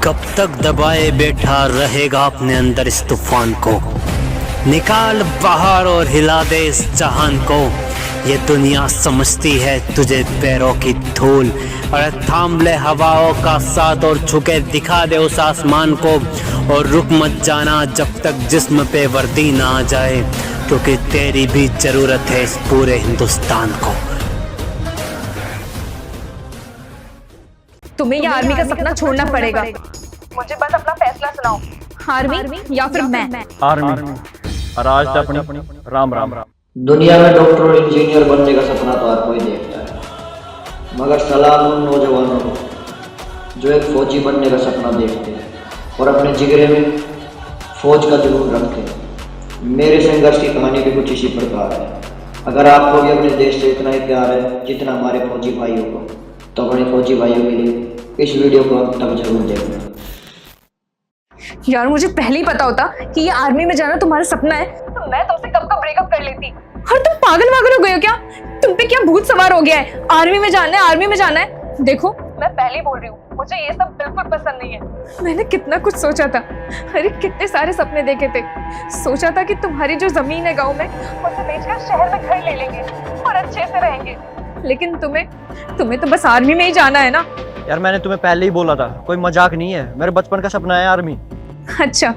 कब तक दबाए बैठा रहेगा अपने अंदर इस तूफान को? निकाल बाहर और हिला दे इस जहान को। ये दुनिया समझती है तुझे पैरों की धूल। अरे थाम ले हवाओं का साथ और छुके दिखा दे उस आसमान को। और रुक मत जाना जब तक जिस्म पे वर्दी ना आ जाए, क्योंकि तेरी भी जरूरत है इस पूरे हिंदुस्तान को। तुम्हें ये आर्मी का सपना छोड़ना पड़ेगा। मुझे बस अपना फैसला सुनाओ। आर्मी या फिर मैं? आर्मी। राज अपनी राम राम। दुनिया में डॉक्टर और इंजीनियर बनने का सपना तो हर कोई देखता है, मगर सलाम उन नौजवानों को जो एक फौजी बनने का सपना देखते हैं और अपने जिगरे में फौज का जुनून रखते हैं। मेरे संघर्ष की कहानी भी कुछ इसी प्रकार है। अगर आपको भी अपने देश से इतना ही प्यार है जितना हमारे फौजी भाइयों को, तो अपने फौजी भाइयों के लिए इस वीडियो को अंत तक जरूर देखना। यार मुझे पहले ही पता होता कि ये आर्मी में जाना तुम्हारा सपना है तो मैं तो उससे कब का ब्रेकअप कर लेती। और तुम पागल हो गए हो क्या? तुम पे क्या भूत सवार हो गया है? आर्मी में जाना है, आर्मी में जाना है। देखो मैं पहले ही बोल रही हूँ, मुझे ये सब बिल्कुल पसंद नहीं है। मैंने कितना कुछ सोचा था, अरे कितने सारे सपने देखे थे। सोचा था कि तुम्हारी जो जमीन है गाँव में उसे बेचकर शहर में घर ले लेंगे और अच्छे से रहेंगे। लेकिन तुम्हें तो बस आर्मी में ही जाना है ना। यार मैंने तुम्हें पहले ही बोला था, कोई मजाक नहीं है, मेरे बचपन का सपना है आर्मी। अच्छा,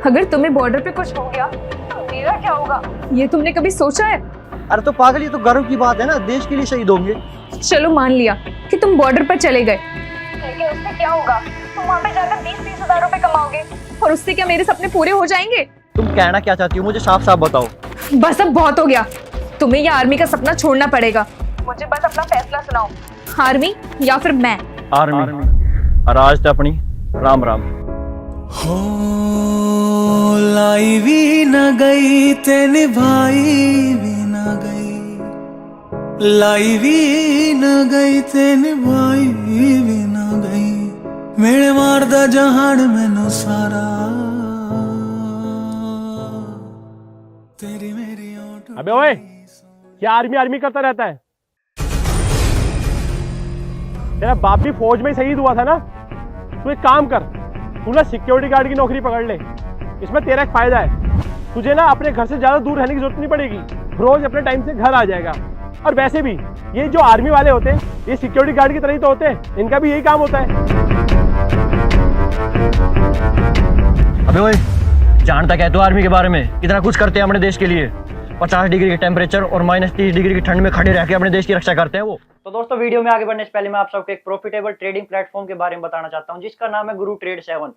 अगर तुम्हें बॉर्डर पे कुछ हो गया तो मेरा क्या होगा? ये तुमने कभी सोचा है? अरे तो पागल, ये तो गर्व की बात है ना, देश के लिए शहीद होंगे। चलो मान लिया कि तुम बॉर्डर पर चले गए, लेकिन उससे क्या होगा? तुम वहाँ पे जाकर 20-30 हजार रुपए कमाओगे और उससे क्या मेरे सपने पूरे हो जाएंगे? तुम कहना क्या चाहती हो, मुझे साफ साफ बताओ। बस अब बहुत हो गया, तुम्हें ये आर्मी का सपना छोड़ना पड़ेगा। मुझे बस अपना फैसला सुनाओ। आर्मी या फिर मैं? आर्मी। राज अपनी राम राम। हो लाई भी न गई ते निभाई भी न गई, लाई भी न गई ते निभाई भी न गई, मेरे मारदा जहान मैनू सारा तेरी मेरी ओट। अबे ओए, क्या आर्मी आर्मी करता रहता है? तेरा बाप भी फौज में ही शहीद हुआ था ना। तू एक काम कर, तू ना सिक्योरिटी गार्ड की नौकरी पकड़ ले। इसमें तेरा एक फायदा है, तुझे ना अपने घर से ज्यादा दूर रहने की जरूरत नहीं पड़ेगी, रोज अपने टाइम से घर आ जाएगा। और वैसे भी ये जो आर्मी वाले होते हैं ये सिक्योरिटी गार्ड की तरह ही तो होते हैं, इनका भी यही काम होता है। अबे ओए, जानता क्या तू आर्मी के बारे में? कितना कुछ करते हैं अपने देश के लिए। 50 डिग्री के टेम्परेचर और -30 डिग्री की ठंड में खड़े रह के अपने देश की रक्षा करते हैं वो। तो दोस्तों, वीडियो में आगे बढ़ने से पहले मैं आप सबको एक प्रॉफिटेबल ट्रेडिंग प्लेटफॉर्म के बारे में बताना चाहता हूं, जिसका नाम है गुरु ट्रेड 7।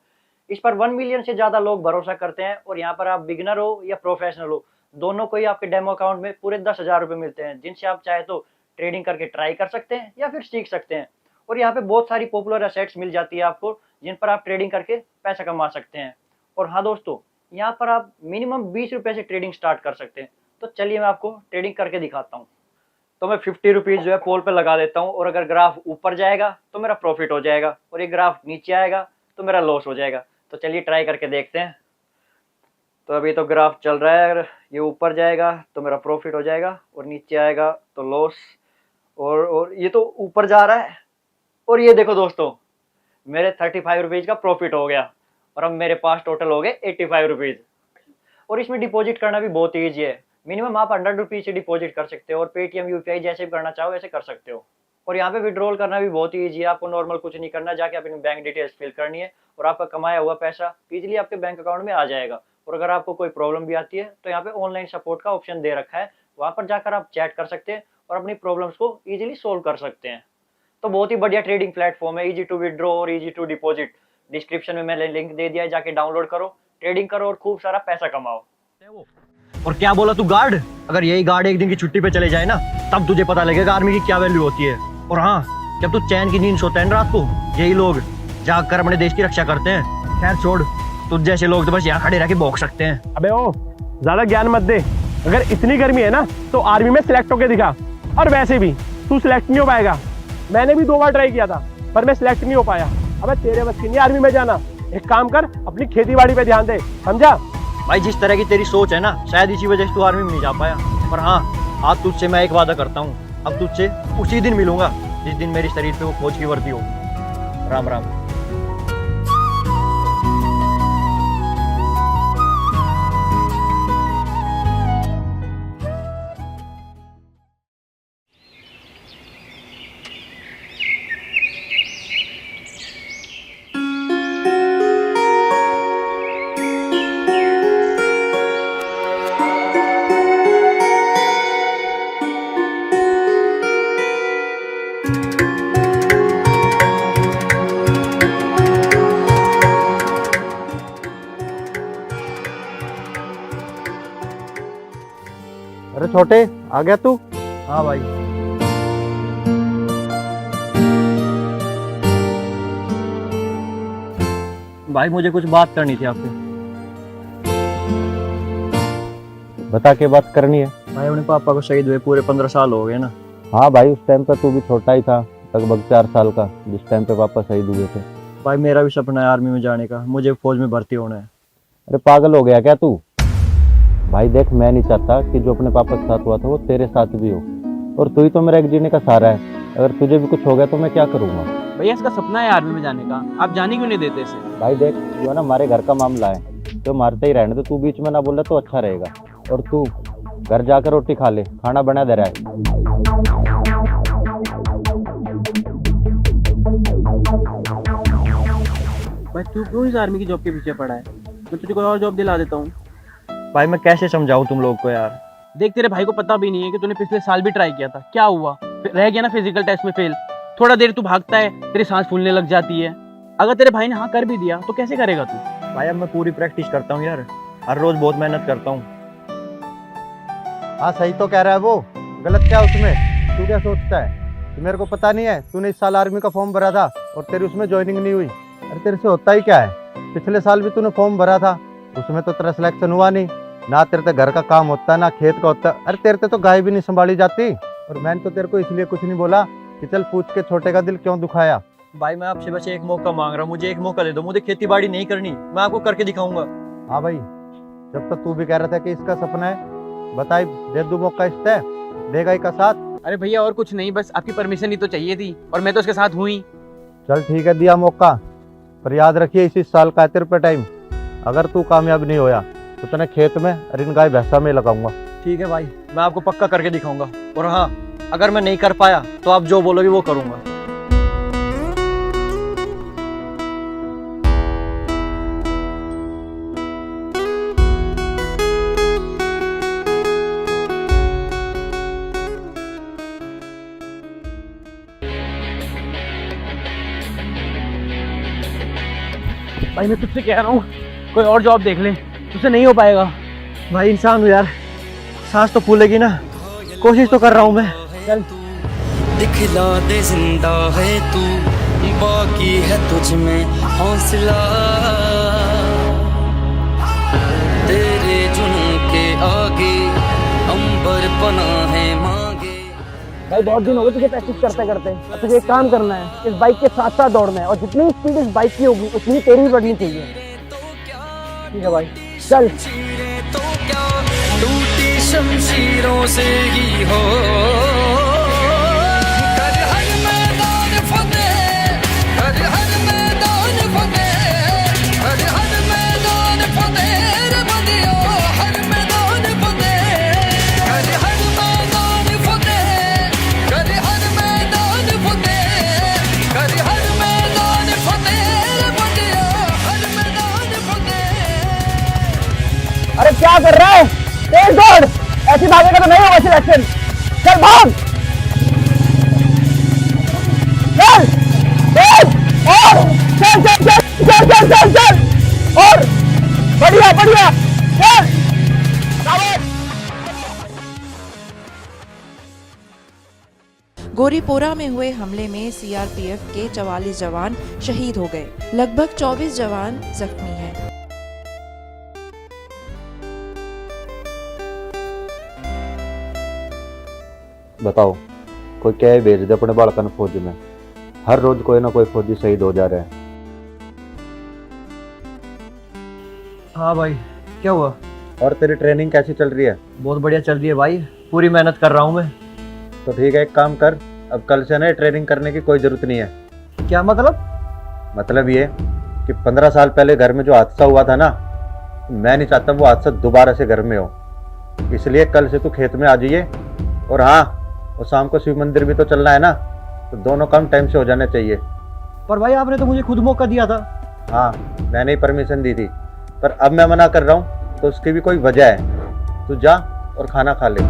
इस पर 1 मिलियन से ज्यादा लोग भरोसा करते हैं और यहाँ पर आप बिगिनर हो या प्रोफेशनल हो, दोनों को ही आपके डेमो अकाउंट में पूरे 10,000 रुपए मिलते हैं, जिनसे आप चाहे तो ट्रेडिंग करके ट्राई कर सकते हैं या फिर सीख सकते हैं। और यहाँ पे बहुत सारी पॉपुलर एसेट्स मिल जाती है आपको, जिन पर आप ट्रेडिंग करके पैसा कमा सकते हैं। और हाँ दोस्तों, यहाँ पर आप मिनिमम 20 रुपए से ट्रेडिंग स्टार्ट कर सकते हैं। तो चलिए मैं आपको ट्रेडिंग करके दिखाता हूँ। तो मैं 50 रुपीज़ जो है पोल पे लगा देता हूँ, और अगर ग्राफ ऊपर जाएगा तो मेरा प्रॉफिट हो जाएगा, और ये ग्राफ नीचे आएगा तो मेरा लॉस हो जाएगा। तो चलिए ट्राई करके देखते हैं। तो अभी तो ग्राफ चल रहा है, अगर ये ऊपर जाएगा तो मेरा प्रॉफिट हो जाएगा, और नीचे आएगा तो लॉस। और ये तो ऊपर जा रहा है, और ये देखो दोस्तों, मेरे 35 रुपीज़ का प्रॉफिट हो गया, और अब मेरे पास टोटल हो गए 85 रुपीज़। और इसमें डिपॉजिट करना भी बहुत ईजी है, मिनिमम आप 100 रुपीज़ से डिपॉजिट कर सकते हो, और पेटीएम यूपीआई जैसे भी करना चाहो वैसे कर सकते हो। और यहाँ पे विड्रॉल करना भी बहुत ईजी है, आपको नॉर्मल कुछ नहीं करना, जाके अपनी बैंक डिटेल्स फिल करनी है और आपका कमाया हुआ पैसा ईजिली आपके बैंक अकाउंट में आ जाएगा। और अगर आपको कोई प्रॉब्लम भी आती है तो यहाँ पे ऑनलाइन सपोर्ट का ऑप्शन दे रखा है, वहाँ पर जाकर आप चैट कर सकते हैं और अपनी प्रॉब्लम्स को ईजिली सोल्व कर सकते हैं। तो बहुत ही बढ़िया ट्रेडिंग प्लेटफॉर्म है, ईजी टू विड्रॉ और ईजी टू डिपॉजिट। डिस्क्रिप्शन में मैंने लिंक दे दिया है, जाके डाउनलोड करो, ट्रेडिंग करो और खूब सारा पैसा कमाओ। और क्या बोला तू, गार्ड? अगर यही गार्ड एक दिन की छुट्टी पे चले जाए ना, तब तुझे पता लगेगा आर्मी की क्या वैल्यू होती है। और हाँ, जब तू चैन की नींद सोता है ना रात को, यही लोग जाग कर अपने देश की रक्षा करते हैं। खैर छोड़, तुझ जैसे लोग तो बस यहाँ खड़े रह के भौंक सकते हैं। अबे ओ, ज्यादा ज्ञान मत दे। अगर इतनी गर्मी है ना तो आर्मी में सिलेक्ट होके दिखा। और वैसे भी तू सिलेक्ट नहीं हो पाएगा, मैंने भी 2 बार ट्राई किया था पर मैं सिलेक्ट नहीं हो पाया। अबे तेरे बस की नहीं आर्मी में जाना, एक काम कर, अपनी खेती बाड़ी पे ध्यान दे, समझा? भाई जिस तरह की तेरी सोच है ना, शायद इसी वजह से तू आर्मी में नहीं जा पाया। पर हाँ, आज तुझसे मैं एक वादा करता हूँ, अब तुझसे उसी दिन मिलूंगा जिस दिन मेरी शरीर पे वो फौज की वर्दी हो। राम राम। अरे छोटे, आ गया तू? हाँ भाई। भाई मुझे कुछ बात करनी थी आपसे। बता के बात करनी है। भाई अपने पापा को शहीद हुए पूरे 15 साल हो गए ना। हाँ भाई, उस टाइम पे तू भी छोटा ही था, लगभग 4 साल का, जिस टाइम पे पापा शहीद हुए थे। भाई मेरा भी सपना है आर्मी में जाने का, मुझे फौज में भर्ती होना है। अरे पागल हो गया क्या तू? भाई देख, मैं नहीं चाहता कि जो अपने पापा के साथ हुआ था वो तेरे साथ भी हो, और तू ही तो मेरा एक जीने का सहारा है। अगर तुझे भी कुछ हो गया तो मैं क्या करूँगा? भैया इसका सपना है आर्मी में जाने का, आप जाने क्यों नहीं देते इसे? भाई देख, जो है ना हमारे घर का मामला है, तो मारते ही रहने तो तू बीच में ना बोले तो अच्छा रहेगा। और तू घर जाकर रोटी खा ले, खाना बना दे रहा है। भाई तू क्यों इस आर्मी की जॉब के पीछे पड़ा है? मैं तुझे कोई और जॉब दिला देता हूँ। भाई मैं कैसे समझाऊं तुम लोग को यार? देख तेरे भाई को पता भी नहीं है कि तूने पिछले साल भी ट्राई किया था, क्या हुआ? रह गया ना फिजिकल टेस्ट में फेल। थोड़ा देर तू भागता है, तेरी सांस फूलने लग जाती है। अगर तेरे भाई ने हाँ कर भी दिया तो कैसे करेगा तू? भाई अब मैं पूरी प्रैक्टिस करता हूँ यार, हर रोज बहुत मेहनत करता हूँ। हाँ सही तो कह रहा है वो, गलत क्या उसमें? तू क्या सोचता है कि मेरे को पता नहीं है? तूने इस साल आर्मी का फॉर्म भरा था और तेरी उसमें ज्वाइनिंग नहीं हुई। अरे तेरे से होता ही क्या है? पिछले साल भी तूने फॉर्म भरा था, उसमें तो तेरा सिलेक्शन हुआ नहीं। ना तेरे से घर का काम होता है, ना खेत का होता है। अरे तेरे से तो गाय भी नहीं संभाली जाती। और मैंने तो तेरे को इसलिए कुछ नहीं बोला कि चल पूछ के छोटे का दिल क्यों दुखाया। भाई मैं आपसे बस एक मौका मांग रहा हूँ, मुझे एक मौका दे दो। मुझे खेती बाड़ी नहीं करनी, मैं आपको करके दिखाऊंगा। हाँ भाई, जब तक तू भी कह रहा था कि इसका सपना है, बताई दे दू मौका, इससे देगा ही का साथ। अरे भैया और कुछ नहीं, बस आपकी परमिशन ही तो चाहिए थी, और मैं तो उसके साथ हुई। चल ठीक है, दिया मौका, पर याद रखिए इसी साल का है तेरे पे टाइम। अगर तू कामयाब नहीं होया तो तेने खेत में और इन गाय भैंसा में लगाऊंगा। ठीक है भाई, मैं आपको पक्का करके दिखाऊंगा। और हाँ, अगर मैं नहीं कर पाया तो आप जो बोलोगे वो करूंगा। भाई मैं तुझसे कह रहा हूँ कोई और जॉब देख ले, तुझसे नहीं हो पाएगा। भाई इंसान हूँ यार, सांस तो फूलेगी ना, कोशिश तो कर रहा हूँ मैं। चल दिखला दे जिंदा है तू, बाकी है तुझ में हौसला। तेरे जुनून के आगे अंबर पना है मांगे। भाई बहुत दिन हो गए तुझे प्रैक्टिस करते करते। अब तुझे एक काम करना है, इस बाइक के साथ साथ दौड़ना है, और जितनी स्पीड इस बाइक की होगी उतनी तेरी भी बढ़नी चाहिए। ठीक है भाई, चल। तो क्या टूटी शमशीरों से ही हो, कर हर मैदान फतेह, कर हर मैदान फतेह, कर हर मैदान फतेह रे बंदियो, हर मैदान फतेह, कर हर मैदान फतेह, कर हर मैदान फतेह, कर हर मैदान फतेह रे बंदियो, हर मैदान फतेह। अरे क्या कर रहा है? तेज दौड़, ऐसी भागेगा तो नहीं होगा सिलेक्शन। चल भाग, चल तेज, और चल चल चल चल चल चल चल, और बढ़िया बढ़िया, चल शाबाश। गोरीपोरा में हुए हमले में सीआरपीएफ के 44 जवान शहीद हो गए। लगभग 24 जवान जख्मी हैं। बताओ, कोई क्या ही भेज दे अपने बालकन फौज में। हर रोज कोई ना कोई फौजी शहीद हो जा रहे हैं। हाँ भाई, क्या हुआ? और तेरी ट्रेनिंग कैसी चल रही है? बहुत बढ़िया चल रही है भाई, पूरी मेहनत कर रहा हूँ मैं। तो ठीक है, एक काम कर, अब कल से ना ट्रेनिंग करने की कोई जरूरत नहीं है। क्या मतलब? मतलब ये कि 15 साल पहले घर में जो हादसा हुआ था ना, मैं नहीं चाहता वो हादसा दोबारा से घर में हो। इसलिए कल से तू खेत में आ जाइए। और हाँ, और शाम को शिव मंदिर भी तो चलना है ना, तो दोनों काम टाइम से हो जाने चाहिए। पर भाई आपने तो मुझे खुद मौका दिया था। हाँ, मैंने ही परमिशन दी थी, पर अब मैं मना कर रहा हूँ तो उसकी भी कोई वजह है। तू जा और खाना खा ले।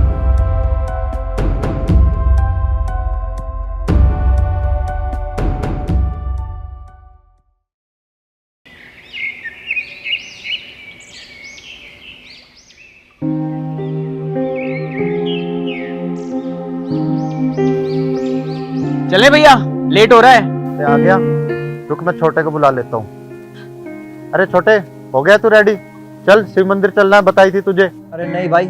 चले भैया, लेट हो रहा है। ये आ गया, रुक मैं छोटे को बुला लेता हूँ। अरे छोटे, हो गया तू रेडी? चल शिव मंदिर चलना है, बताई थी तुझे। अरे नहीं भाई,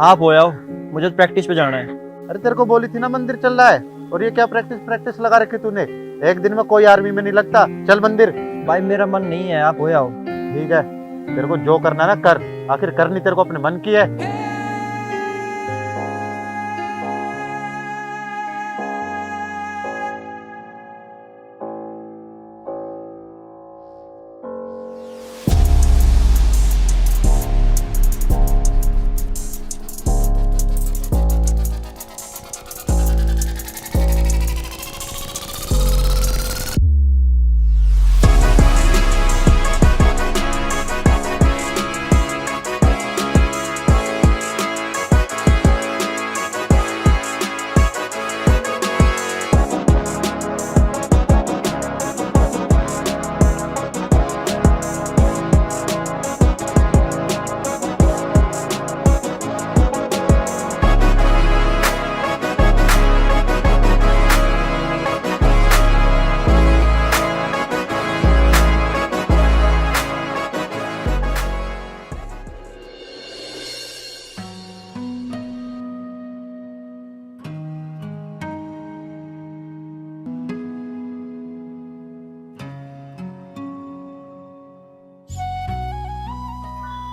आप हो आओ, मुझे तो प्रैक्टिस पे जाना है। अरे तेरे को बोली थी ना मंदिर चल रहा है, और ये क्या प्रैक्टिस लगा रखी तूने? एक दिन में कोई आर्मी में नहीं लगता। चल मंदिर। भाई मेरा मन नहीं है, आप हो आओ। ठीक है, तेरे को जो करना है ना कर, आखिर करनी तेरे को अपने मन की है।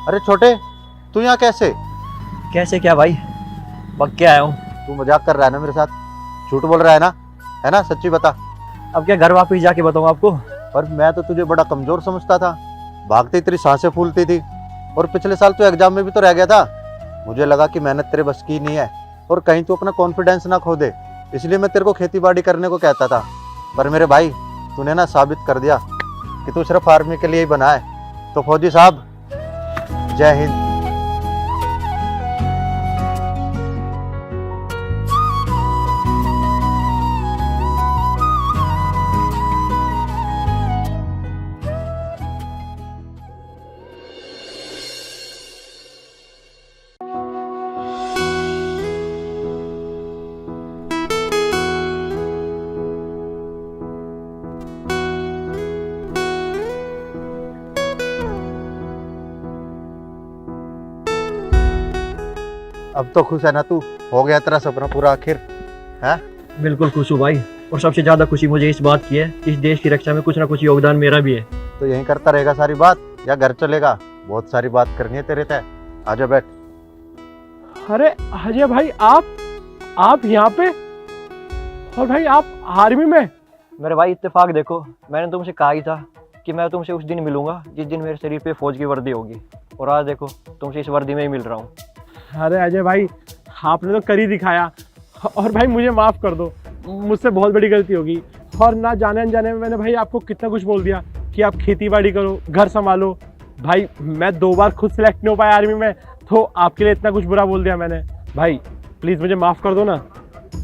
अरे छोटे, तू यहाँ कैसे? कैसे क्या भाई, पक के आया हूँ। तू मजाक कर रहा है ना मेरे साथ? झूठ बोल रहा है ना? सच्ची बता। अब क्या घर वापस जाके बताऊँ आपको? पर मैं तो तुझे बड़ा कमजोर समझता था, भागते तेरी सांसें फूलती थी, और पिछले साल तो एग्जाम में भी तो रह गया था। मुझे लगा कि मेहनत तेरे बस की नहीं है, और कहीं तू अपना कॉन्फिडेंस ना खो दे, इसलिए मैं तेरे को खेती बाड़ी करने को कहता था। पर मेरे भाई, तूने ना साबित कर दिया कि तू सिर्फ आर्मी के लिए ही बना है। तो फौजी साहब, जय हिंद। अब तो खुश है ना तू? हो गया तेरा सपना पूरा आखिर, है? बिल्कुल खुश हूँ भाई, और सबसे ज्यादा खुशी मुझे इस बात की है कि इस देश की रक्षा में कुछ ना कुछ योगदान मेरा भी है। तो यहीं करता रहेगा सारी बात, या घर चलेगा? बहुत सारी बात करनी है तेरे तय। आजा बैठ। अरे अजय भाई, आप यहाँ पे? और भाई आप आर्मी में? मेरे भाई इत्तेफाक देखो, मैंने तुमसे कहा ही था कि मैं तुमसे उस दिन मिलूंगा जिस दिन मेरे शरीर पे फौज की वर्दी होगी, और आज देखो तुमसे इस वर्दी में ही मिल रहा हूँ। अरे अजय भाई, आपने तो कर ही दिखाया। और भाई मुझे माफ़ कर दो, मुझसे बहुत बड़ी गलती होगी, और ना जाने अनजाने में मैंने भाई आपको कितना कुछ बोल दिया कि आप खेती बाड़ी करो, घर संभालो। भाई मैं 2 बार खुद सेलेक्ट नहीं हो पाया आर्मी में, तो आपके लिए इतना कुछ बुरा बोल दिया मैंने। भाई प्लीज़ मुझे माफ़ कर दो ना।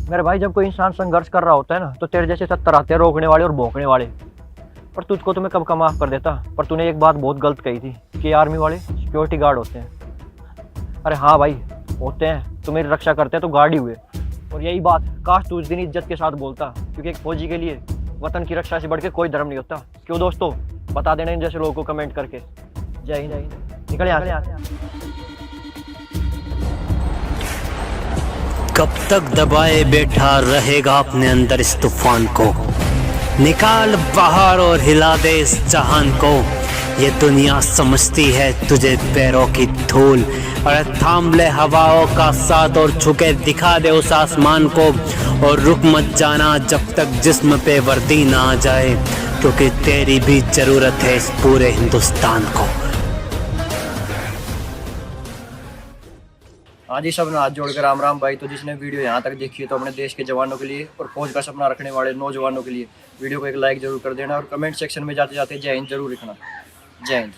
मेरे भाई, जब कोई इंसान संघर्ष कर रहा होता है ना, तो तेरे जैसे 70 आते हैं रोकने वाले और भौंकने वाले। पर तुझको तो मैं कब का माफ़ कर देता, पर तूने एक बात बहुत गलत कही थी कि आर्मी वाले सिक्योरिटी गार्ड होते हैं। अरे हाँ भाई, होते हैं, तो मेरी रक्षा करते हैं तो गार्ड ही हुए। और यही बात काश तू उस दिन इज्जत के साथ बोलता, क्योंकि एक फौजी के लिए वतन की रक्षा से बढ़ के कोई धर्म नहीं होता। क्यों दोस्तों, बता देना इन जैसे लोगों को कमेंट करके। जय हिंद, निकल यहाँ से। कब तक दबाए बैठा रहेगा अपने अंदर इस तूफान को? निकाल बाहर और हिला दे इस जहान को। ये दुनिया समझती है तुझे पैरों की धूल। अरे थाम ले हवाओं का साथ और छुके दिखा दे उस आसमान को, और रुक मत जाना जब तक जिस्म पे वर्दी ना आ जाए, क्योंकि तेरी भी जरूरत है इस पूरे हिंदुस्तान को। हाँ जी, सब हाथ जोड़कर राम राम भाई। तो जिसने वीडियो यहाँ तक देखी है तो अपने देश के जवानों के लिए और फौज का सपना रखने वाले नौजवानों के लिए वीडियो को एक लाइक जरूर कर देना, और कमेंट सेक्शन में जाते जाते जय हिंद जरूर लिखना। जय हिंद।